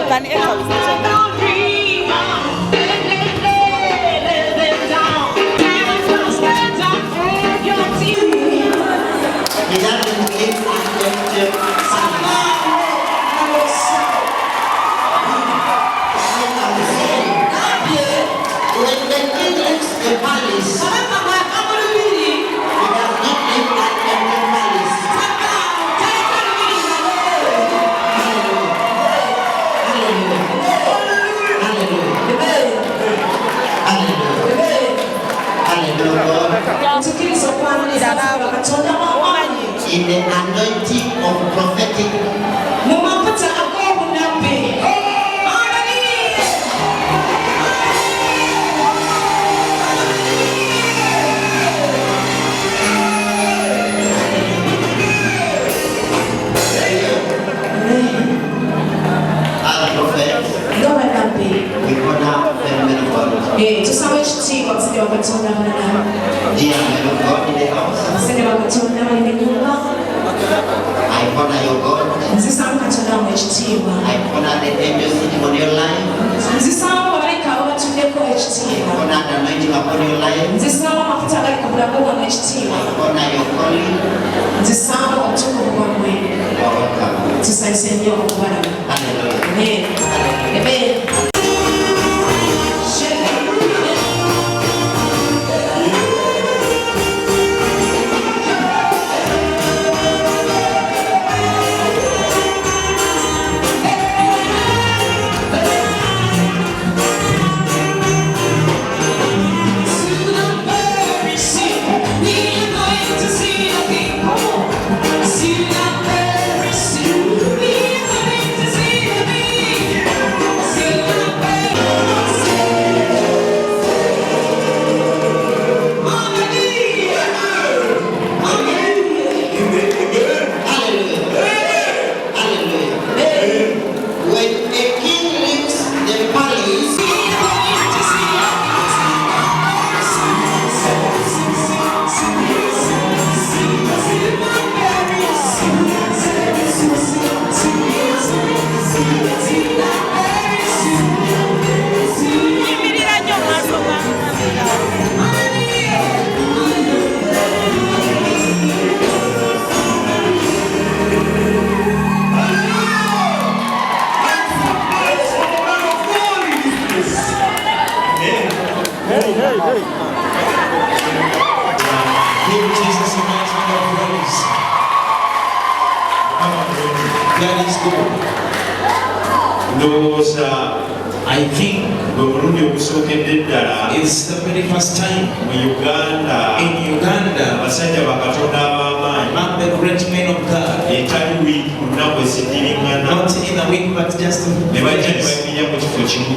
can echo this song. In the anointing of prophetic. I honor your God. I honor the angels sitting on your life. I honor the anointing upon your life. I honor your calling. Hallelujah. Amen. That is good. Those, I think, it's the very first time in Uganda, among the great men of God, not in a week, but just in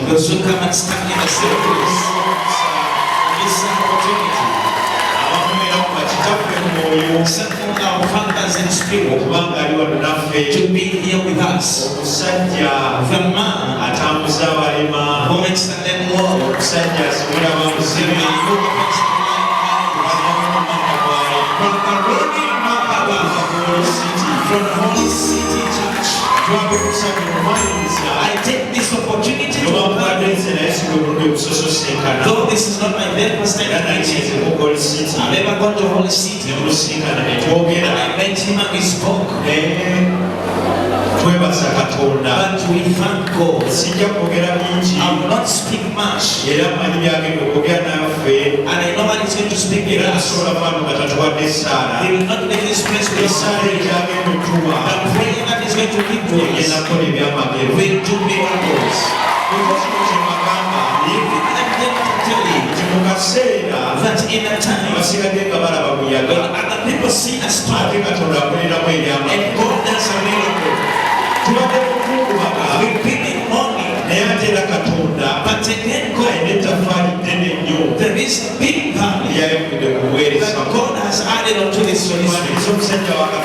those who come and stand in the service. This opportunity. Something our fathers in spirit to be here with us. The man who makes the name war. From the Holy City Church. I take this opportunity to though this is not my very first time I've ever gone to Holy City and I met him and we spoke. But we thank God. I will not speak much. And I know that he's going to speak with us. He will not make this place with sorry. The prayer that he's going to give to us will do miracles. That in a time when other people see a star and God does a miracle. We've been in money, but again God, there is a big value that God has added onto this solution.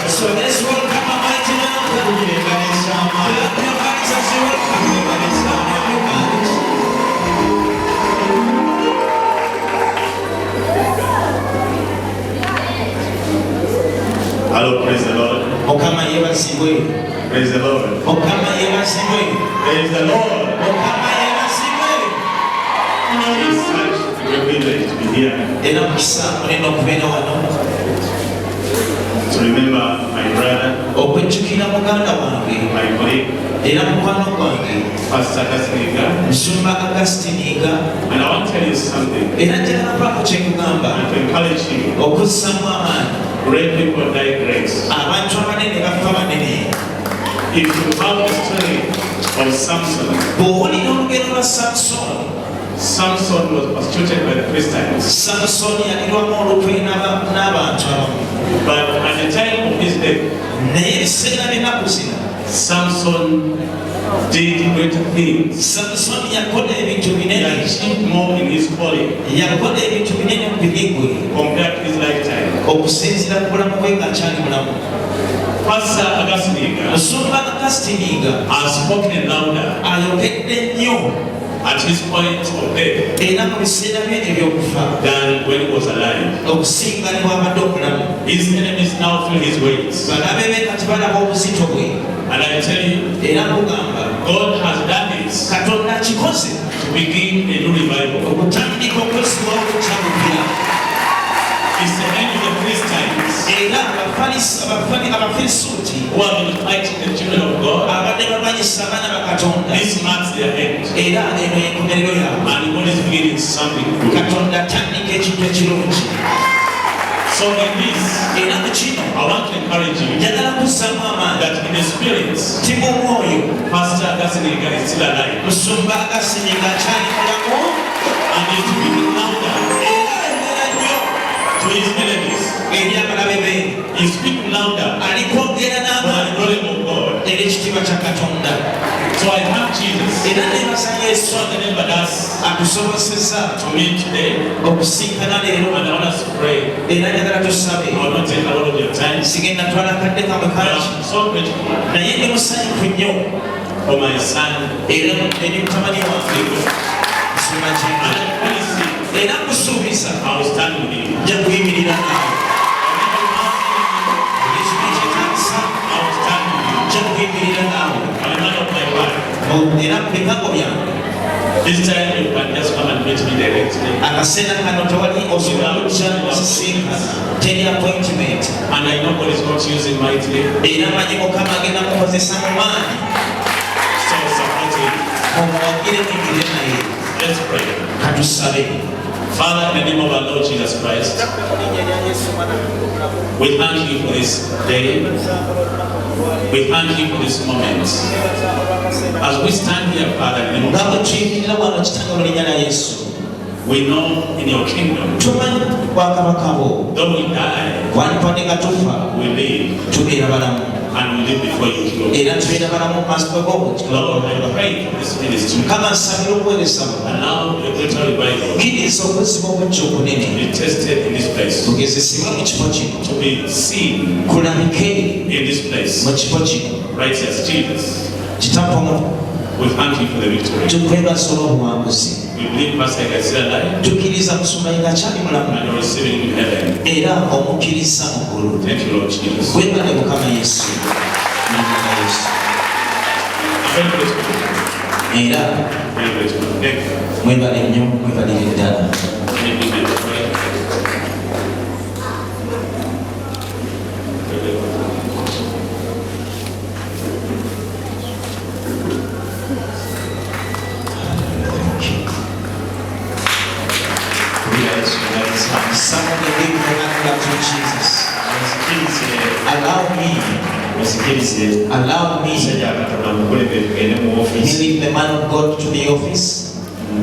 So let's welcome a mighty man of God. Clap your hands as you welcome him. Hello, praise the Lord. Okama yebasibwe. Praise the Lord. Mukama yebazibwe. Praise the Lord. Mukama yebazibwe. It's such a privilege to be here. Era mukisa munene okubeera wano. To remember my brother, Okwejjukira muganda wange. my colleague, Era mukwano gwange. Pastor Kasiniga. Nsumba Augustiniga. And I want to tell you something. Era njagala mpaako kye nkugamba. And to encourage you. Okussamu amaanyi. Great people die great. Abantu abanene bafa banene. If you have the story of Samson, Bw'owulira olugero lwa Samusoni. Samson was persecuted by the Philistines. Samusoni yalirwamu olukwe n'abantu abamu. But at the time of his death, Naye ebiseera by'ennaku zino. Samson did great things. Samusoni yakola ebintu He binene. achieved more in his calling Yakola ebintu binene mu bigwe. compared to his lifetime. Okusinziira ku bulamu bwe ng'akyali mulamu. Pastor Augustiniga Nsumba Augustiniga has spoken louder ayogedde nnyo at his point of death era mu biseera bye eby'okufa than when he was alive. okusinga ne bw'abadde omulamu. His enemies now feel his weight. Balabe be kati balaba obuzito bwe. And I tell you, Era mugamba God has done this Katonda akikoze to begin a new revival. okutandika okwesibwawo okukyabukira. It's the end of the Philistines Era Abafirisuuti who have been fighting the children of God. abadde balwanyisa abaana ba Katonda. This marks their end. Era eno y'enkomerero yaabwe. And God is beginning something good. Katonda atandika ekintu ekirungi. So in this, Era mu kino I want to encourage you njagala kussaamu amaanyi that in the spirit, ti mu mwoyo Pastor Augustiniga is still alive. Nsumba Augustiniga akyali mulamu And is speaking louder era ayogera nnyo to his enemies. eri abalabe be. He's speaking louder Ali kwogera for the n'amaanyi glory of God. era ekitiibwa kya Katonda. So I thank Jesus Era neebaza Yesu for the name us atusobozesa to meet today. okusinkana leero. And I want us to pray. Era njagala tusabe. I will not take a lot of your time. Sigenda twala kadde kamwe But kangi. I'm so grateful Naye ndi musanyufu nnyo for my son. era eri mutabani wange Nsumba And Kingi. I really see Era kusuubiza I will stand with him. nja kuyimirira naawe. Ekyo kyetaagisa I will stand with you. nja kuyimirira naawe. I'm a man of my word. Era mu bigambo byange This time you can just come and meet me directly. akaseera kano tewali osobola okukisinkana, teri appointment. And I know God is not using mightily. Era manyi Mukama agenda kukozesa mu maanyi So support him. omuwagire muyigire naye. Let's pray. Katusabe. Father, in the name of our Lord Jesus Christ, we thank you for this day. We thank you for this moment. As we stand here, Father, in the name nga of bwe tuyimirira wano kitanga mu linnya la Yesu, we know in your kingdom, tumanyi bwakabaka bwo though we die, wandipande nga tufa we live, tubeera balamu and we live before you, Lord. era tubeera balamu mu maaso Lord, g'obukiro. I pray for this ministry. Mukama nsabira obuweereza bwo Allow the greater revival kkiriza obuzibu obujja to obunene be tested in this place, bugezesebwe mu kifo kino, to be seen kulabike in this place. mu kifo kino. Righteous Jesus, Kitampoma we thank you for the victory. tukwebaza olw'obuwanguzi. We believe Pastor Garcia alive Tukkiriza Musumbayi ng'akyali mulamu and are receiving in heaven. era omukkiriza mu ggulu. Thank you, Lord Jesus. Webale Mukama Yesu. Mu linnya la Yesu. Very grateful. Era Very grateful. Thank you. mwebale nnyo, mwebalire ddala. Maybe we will pray. Somebody give me an clap to Jesus. Allow me, leave the man of God to the office,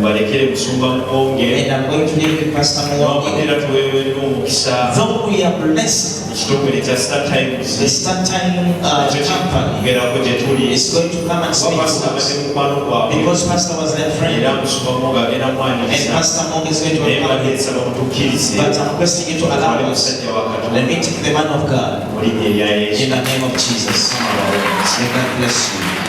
balekere musumba muwonge and I'm going to leave the pastor Mwonge. era tuweeweddwa omukisa Though we are blessed, ekitongole kya Star Times the Star Time company gerako gye tuli is going to come and speak to pasita abadde us mukwano gwabwe because pastor was their friend, era musumba muwonge agenda and mwaniriza pastor Mwonge is going to naye come. bageesaba mutukkirize But I'm requesting you to allow twale us. musajja wa Let me katonda take the man of God mu linnya erya yesu in the name of Jesus. May God bless you.